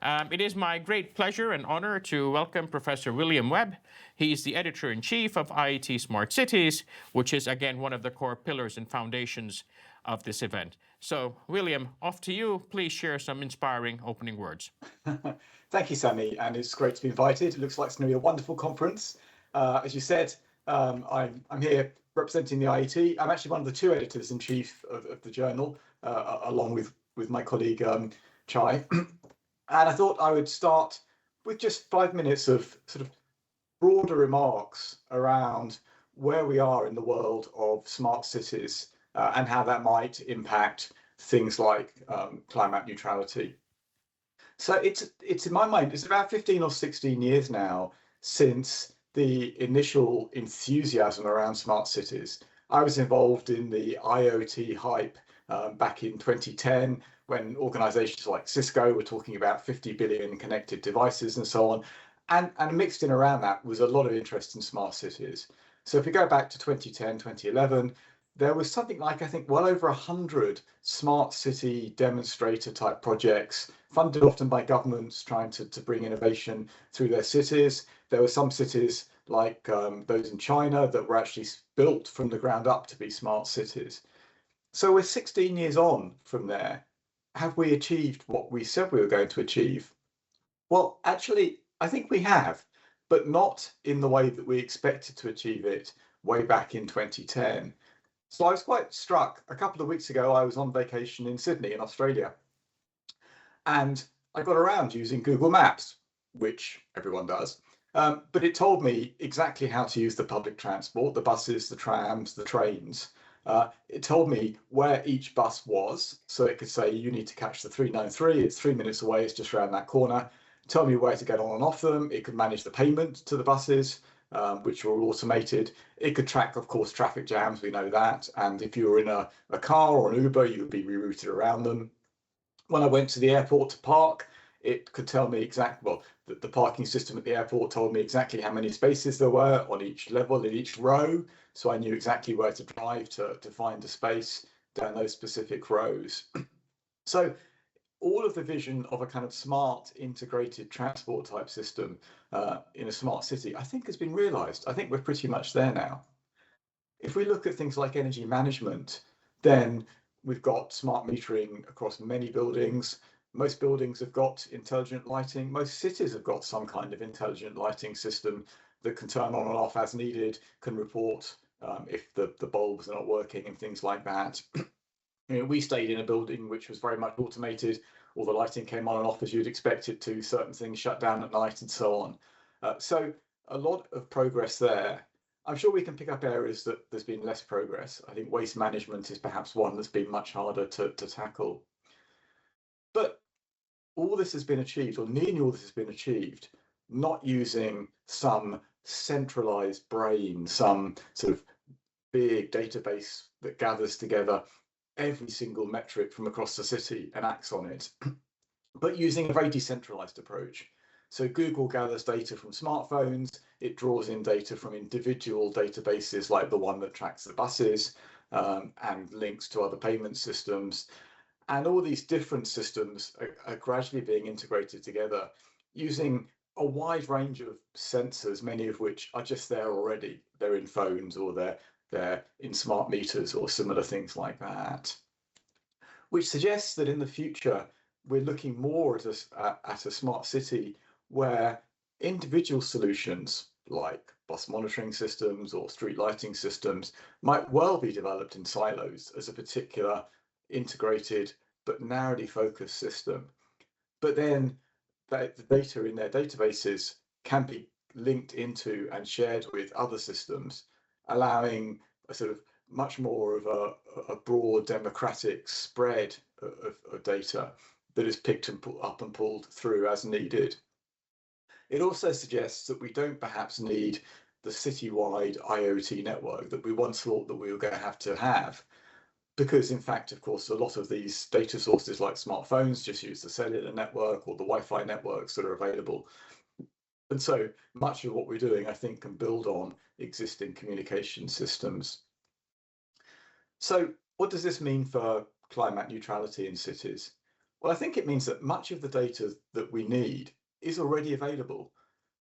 It is my great pleasure and honor to welcome Professor William Webb. He's the editor-in-chief of IET Smart Cities, which is, again, one of the core pillars and foundations of this event. So, William, off to you. Please share some inspiring opening words. Thank you, Sammy, and it's great to be invited. It looks like it's going to be a wonderful conference. As you said, I'm here representing the IET. I'm actually one of the two editors-in-chief of the journal, along with my colleague Chai. And I thought I would start with just 5 minutes of sort of broader remarks around where we are in the world of smart cities and how that might impact things like climate neutrality. So it's in my mind, it's about 15 or 16 years now since the initial enthusiasm around smart cities. I was involved in the IoT hype back in 2010 when organizations like Cisco were talking about 50 billion connected devices and so on. And mixed in around that was a lot of interest in smart cities. So if we go back to 2010, 2011, there was something like, I think, well over 100 smart city demonstrator type projects funded often by governments trying to bring innovation through their cities. There were some cities like those in China that were actually built from the ground up to be smart cities. So we're 16 years on from there. Have we achieved what we said we were going to achieve? Well, actually, I think we have, but not in the way that we expected to achieve it way back in 2010. So I was quite struck. A couple of weeks ago, I was on vacation in Sydney in Australia, and I got around using Google Maps, which everyone does. But it told me exactly how to use the public transport, the buses, the trams, the trains. It told me where each bus was. So it could say, you need to catch the 393, it's 3 minutes away, it's just around that corner. Tell me where to get on and off them. It could manage the payment to the buses, which are all automated. It could track, of course, traffic jams, we know that. And if you were in a car or an Uber, you would be rerouted around them. When I went to the airport to park, it could tell me exactly, well, the parking system at the airport told me exactly how many spaces there were on each level in each row. So I knew exactly where to drive to find a space down those specific rows. So all of the vision of a kind of smart integrated transport type system in a smart city, I think has been realized. I think we're pretty much there now. If we look at things like energy management, then we've got smart metering across many buildings. Most buildings have got intelligent lighting. Most cities have got some kind of intelligent lighting system that can turn on and off as needed, can report if the bulbs are not working and things like that. We stayed in a building which was very much automated. All the lighting came on and off as you'd expect it to. Certain things shut down at night and so on. So a lot of progress there. I'm sure we can pick up areas that there's been less progress. I think waste management is perhaps one that's been much harder to tackle. But all this has been achieved, or nearly all this has been achieved, not using some centralized brain, some sort of big database that gathers together every single metric from across the city and acts on it, but using a very decentralized approach. So Google gathers data from smartphones, it draws in data from individual databases like the one that tracks the buses and links to other payment systems. And all these different systems are gradually being integrated together using a wide range of sensors, many of which are just there already. They're in phones or they're in smart meters or similar things like that, which suggests that in the future we're looking more at a smart city where individual solutions like bus monitoring systems or street lighting systems might well be developed in silos as a particular integrated but narrowly focused system. But then the data in their databases can be linked into and shared with other systems, allowing a sort of much more of a broad democratic spread of data that is picked and up and pulled through as needed. It also suggests that we don't perhaps need the citywide IoT network that we once thought that we were going to have, because in fact, of course, a lot of these data sources like smartphones just use the cellular network or the Wi-Fi networks that are available. And so much of what we're doing, I think, can build on existing communication systems. So what does this mean for climate neutrality in cities? Well, I think it means that much of the data that we need is already available.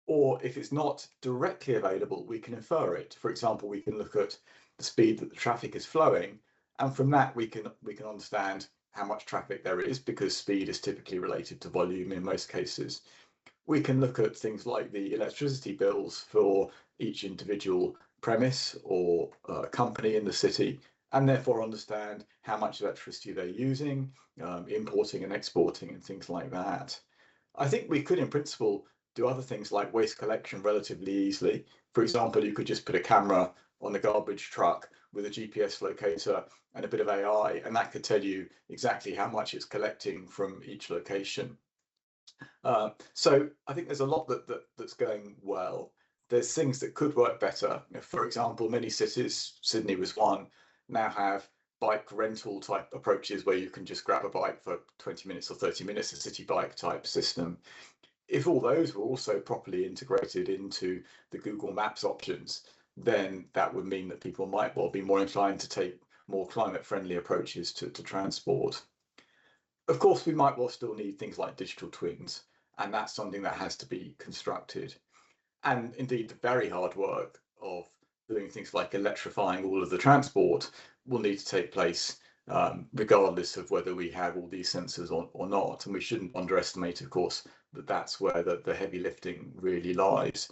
Or if it's not directly available, we can infer it. For example, we can look at the speed that the traffic is flowing, and from that we can understand how much traffic there is, because speed is typically related to volume in most cases. We can look at things like the electricity bills for each individual premise or company in the city, and therefore understand how much electricity they're using, importing and exporting, and things like that. I think we could, in principle, do other things like waste collection relatively easily. For example, you could just put a camera on the garbage truck with a GPS locator and a bit of AI, and that could tell you exactly how much it's collecting from each location. So I think there's a lot that's going well. There's things that could work better. For example, many cities, Sydney was one, now have bike rental type approaches where you can just grab a bike for 20 minutes or 30 minutes, a city bike type system. If all those were also properly integrated into the Google Maps options, then that would mean that people might well be more inclined to take more climate friendly approaches to transport. Of course, we might well still need things like digital twins, and that's something that has to be constructed. And indeed, the very hard work of doing things like electrifying all of the transport will need to take place regardless of whether we have all these sensors or not. And we shouldn't underestimate, of course, that that's where the heavy lifting really lies.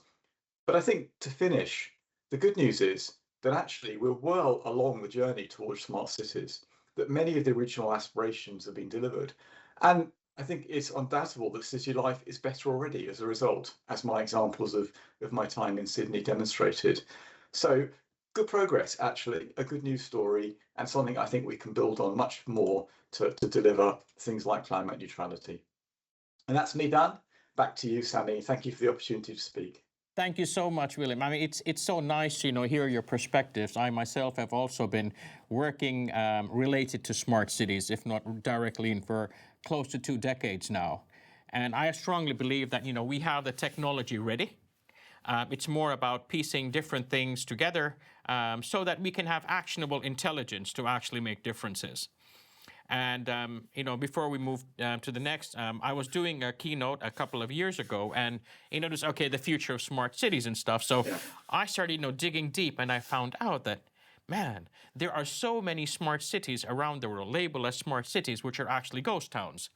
But I think to finish, the good news is that actually we're well along the journey towards smart cities, that many of the original aspirations have been delivered. And I think it's undoubtable that city life is better already as a result, as my examples of my time in Sydney demonstrated. So good progress, actually, a good news story, and something I think we can build on much more to deliver things like climate neutrality. And that's me done. Back to you, Sammy. Thank you for the opportunity to speak. Thank you so much, William. I mean, it's so nice to hear your perspectives. I myself have also been working related to smart cities, if not directly, and for close to 2 decades now. And I strongly believe that we have the technology ready. It's more about piecing different things together so that we can have actionable intelligence to actually make differences. And before we move to the next, I was doing a keynote a couple of years ago, and there's the future of smart cities and stuff. So Yeah. I started digging deep, and I found out that, man, there are so many smart cities around the world labeled as smart cities, which are actually ghost towns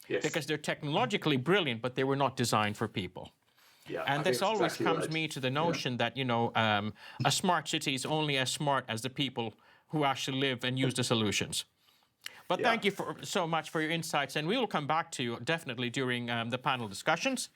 Yes. because they're technologically brilliant, but they were not designed for people. Yeah. I And think this that's always exactly comes right. me to the Yeah. notion that a smart city is only as smart as the people who actually live and use the solutions. But Yeah. thank you so much for your insights, and we will come back to you definitely during the panel discussions.